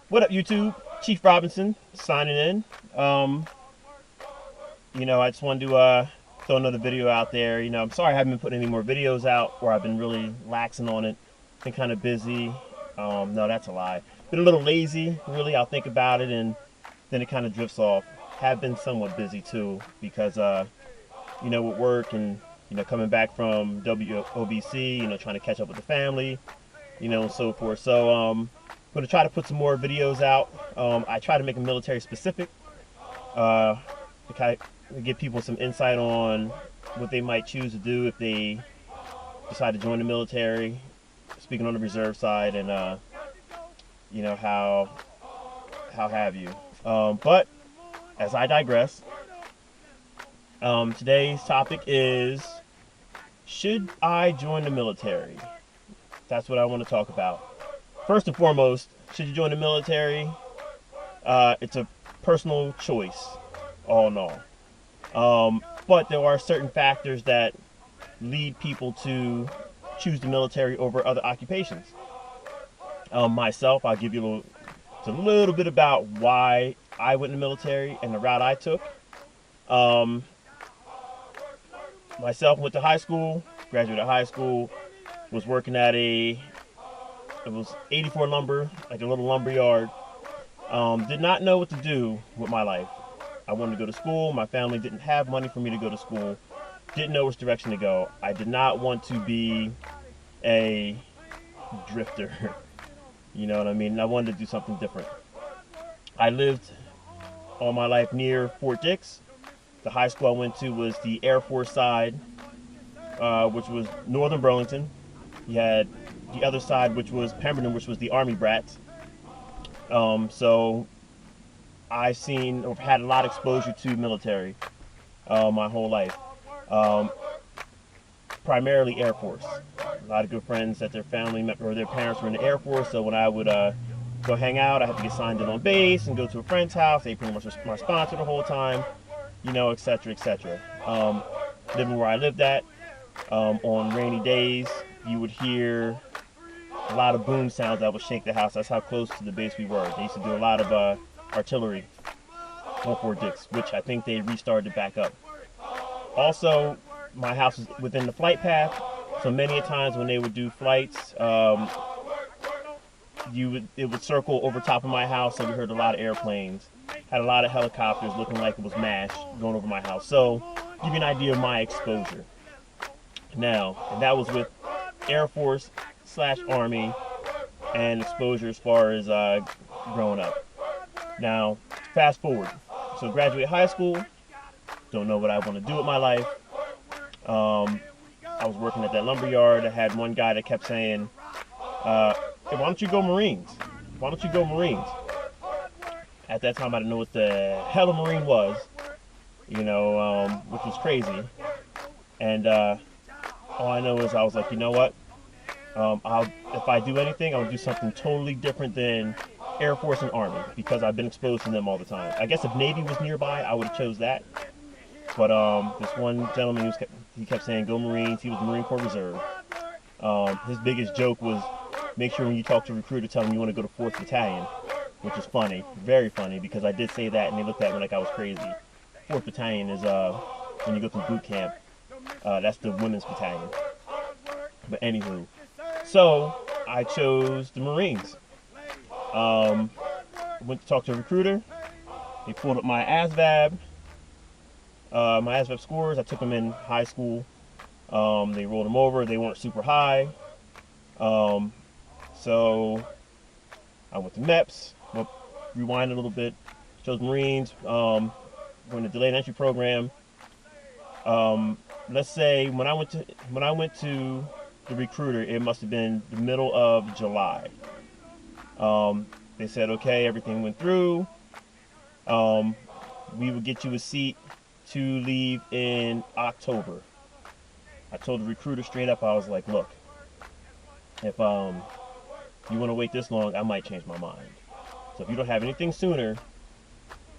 What up, YouTube? Chief Robinson signing in. I just wanted to throw another video out there. I'm sorry I haven't been putting any more videos out, or I've been really laxing on it. Been kind of busy. No, that's a lie. Been a little lazy, really. I'll think about it, and then it kind of drifts off. Have been somewhat busy too, because with work and coming back from WOBC, trying to catch up with the family, and so forth. So I'm going to try to put some more videos out. I try to make them military specific to kind of give people some insight on what they might choose to do if they decide to join the military, speaking on the reserve side, and how have you. But as I digress, today's topic is, should I join the military? That's what I want to talk about. First and foremost, should you join the military? It's a personal choice, all in all. But there are certain factors that lead people to choose the military over other occupations. Myself, I'll give you a little bit about why I went in the military and the route I took. Myself went to high school, graduated high school, was working at it was 84 lumber, like a little lumber yard. Did not know what to do with my life. I wanted to go to school. My family didn't have money for me to go to school. Didn't know which direction to go. I did not want to be a drifter. You know what I mean? I wanted to do something different. I lived all my life near Fort Dix. The high school I went to was the Air Force side, which was northern Burlington. You had the other side, which was Pemberton, which was the Army brats. So I've seen or had a lot of exposure to military my whole life. Primarily Air Force. A lot of good friends that their family or their parents were in the Air Force, so when I would go hang out, I had to get signed in on base and go to a friend's house. They pretty much were my sponsor the whole time, etc., etc. Living where I lived at, on rainy days, you would hear a lot of boom sounds that would shake the house. That's how close to the base we were. They used to do a lot of artillery on Fort Dix, which I think they restarted back up. Also, my house was within the flight path, so many a times when they would do flights, it would circle over top of my house, so we heard a lot of airplanes. Had a lot of helicopters looking like it was MASH going over my house. So, give you an idea of my exposure. Now, and that was with Air Force / Army and exposure as far as growing up. Now, fast forward. So, graduate high school. Don't know what I want to do with my life. I was working at that lumber yard. I had one guy that kept saying, hey, why don't you go Marines? Why don't you go Marines? At that time, I didn't know what the hell a Marine was, which was crazy. And all I know is I was like, you know what? If I do anything, I'll do something totally different than Air Force and Army, because I've been exposed to them all the time. I guess if Navy was nearby, I would have chose that. But this one gentleman, he kept saying, go Marines. He was Marine Corps Reserve. His biggest joke was, make sure when you talk to a recruiter, tell them you want to go to 4th Battalion, which is funny, very funny, because I did say that and they looked at me like I was crazy. 4th Battalion is when you go through boot camp. That's the women's battalion. But anywho, so I chose the Marines. Went to talk to a recruiter. He pulled up my ASVAB. My ASVAB scores. I took them in high school. They rolled them over. They weren't super high. So I went to MEPS. Rewind a little bit. Chose Marines. Going to delayed entry program. Let's say when I went to the recruiter, it must have been the middle of July. They said, okay, everything went through. We would get you a seat to leave in October. I told the recruiter straight up, I was like, look, if you want to wait this long, I might change my mind. So if you don't have anything sooner,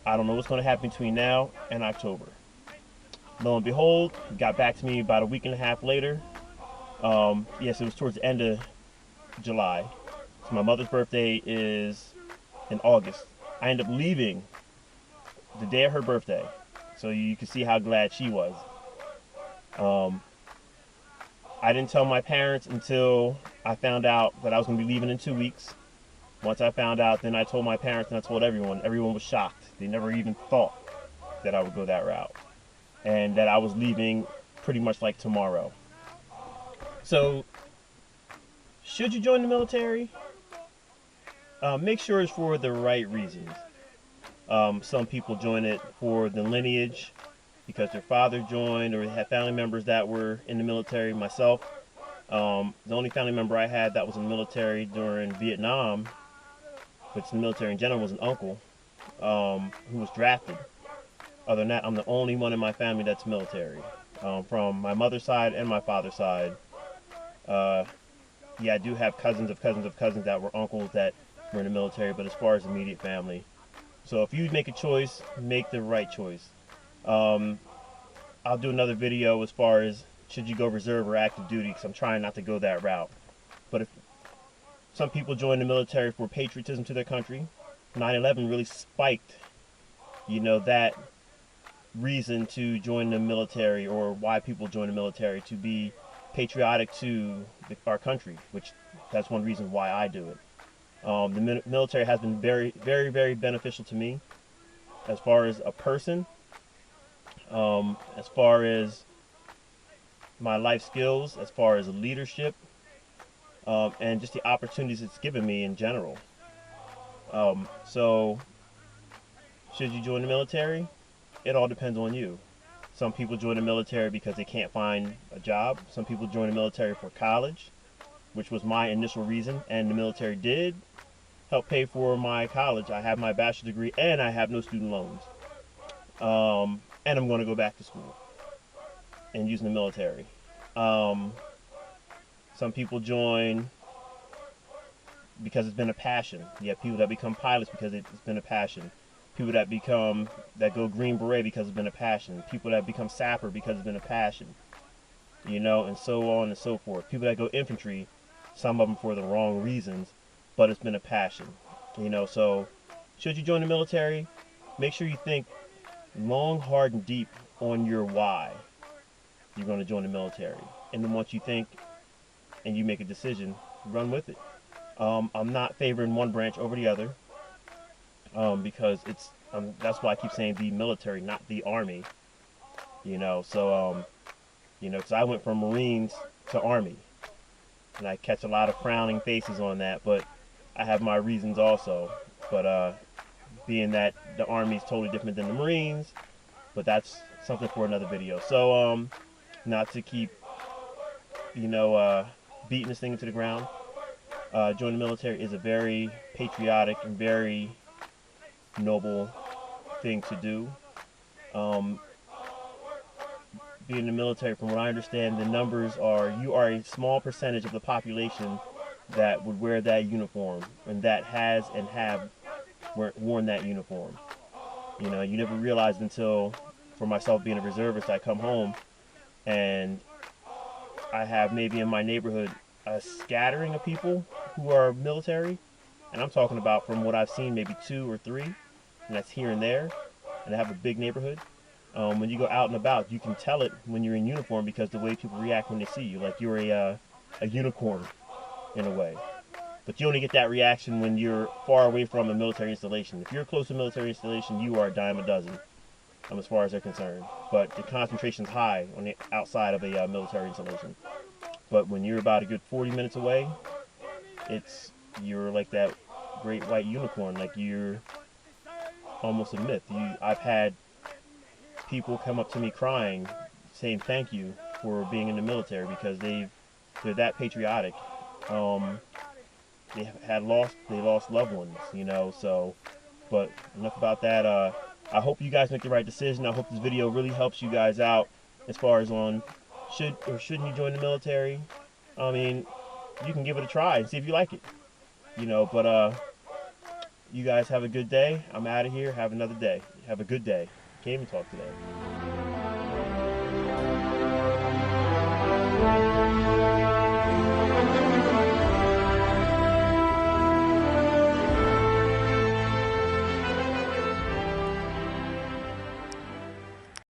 I don't know what's going to happen between now and October. Lo and behold, he got back to me about a week and a half later. Yes, it was towards the end of July. So my mother's birthday is in August. I ended up leaving the day of her birthday, so you can see how glad she was. I didn't tell my parents until I found out that I was going to be leaving in 2 weeks. Once I found out, then I told my parents and I told everyone. Everyone was shocked. They never even thought that I would go that route, and that I was leaving pretty much like tomorrow. So, should you join the military? Make sure it's for the right reasons. Some people join it for the lineage, because their father joined, or they had family members that were in the military. Myself, the only family member I had that was in the military during Vietnam, which in the military in general, was an uncle who was drafted. Other than that, I'm the only one in my family that's military, from my mother's side and my father's side. Yeah, I do have cousins of cousins of cousins that were uncles that were in the military, but as far as immediate family. So if you make a choice, make the right choice. I'll do another video as far as should you go reserve or active duty, because I'm trying not to go that route. But if some people join the military for patriotism to their country, 9/11 really spiked, that reason to join the military, or why people join the military, to be patriotic to our country, which that's one reason why I do it. The military has been very, very, very beneficial to me as far as a person, as far as my life skills, as far as leadership, and just the opportunities it's given me in general. So, should you join the military? It all depends on you. Some people join the military because they can't find a job. Some people join the military for college, which was my initial reason, and the military did help pay for my college. I have my bachelor's degree and I have no student loans. And I'm going to go back to school and using the military. Some people join because it's been a passion. You have people that become pilots because it's been a passion. People that go Green Beret because it's been a passion. People that become sapper because it's been a passion. And so on and so forth. People that go infantry, some of them for the wrong reasons, but it's been a passion. So should you join the military, make sure you think long, hard, and deep on your why you're going to join the military. And then once you think and you make a decision, run with it. I'm not favoring one branch over the other, because that's why I keep saying the military, not the Army. So because I went from Marines to Army, and I catch a lot of frowning faces on that, but I have my reasons also. But being that the Army is totally different than the Marines, but that's something for another video. So not to keep beating this thing into the ground, joining the military is a very patriotic and very noble thing to do. Being in the military, from what I understand, the numbers are, you are a small percentage of the population that would wear that uniform, and that has and have worn that uniform. You never realize until, for myself being a reservist, I come home and I have maybe in my neighborhood a scattering of people who are military, and I'm talking about, from what I've seen, maybe 2 or 3, and that's here and there, and I have a big neighborhood. When you go out and about, you can tell it when you're in uniform, because the way people react when they see you, like you're a unicorn in a way. But you only get that reaction when you're far away from a military installation. If you're close to a military installation, you are a dime a dozen, as far as they're concerned. But the concentration's high on the outside of a military installation. But when you're about a good 40 minutes away, you're like that great white unicorn, like you're almost a myth. I've had people come up to me crying, saying thank you for being in the military, because they're that patriotic. They lost loved ones, so, but enough about that. I hope you guys make the right decision. I hope this video really helps you guys out as far as on should or shouldn't you join the military. I mean, you can give it a try and see if you like it, but you guys have a good day. I'm out of here. Have another day. Have a good day. Can't even talk today.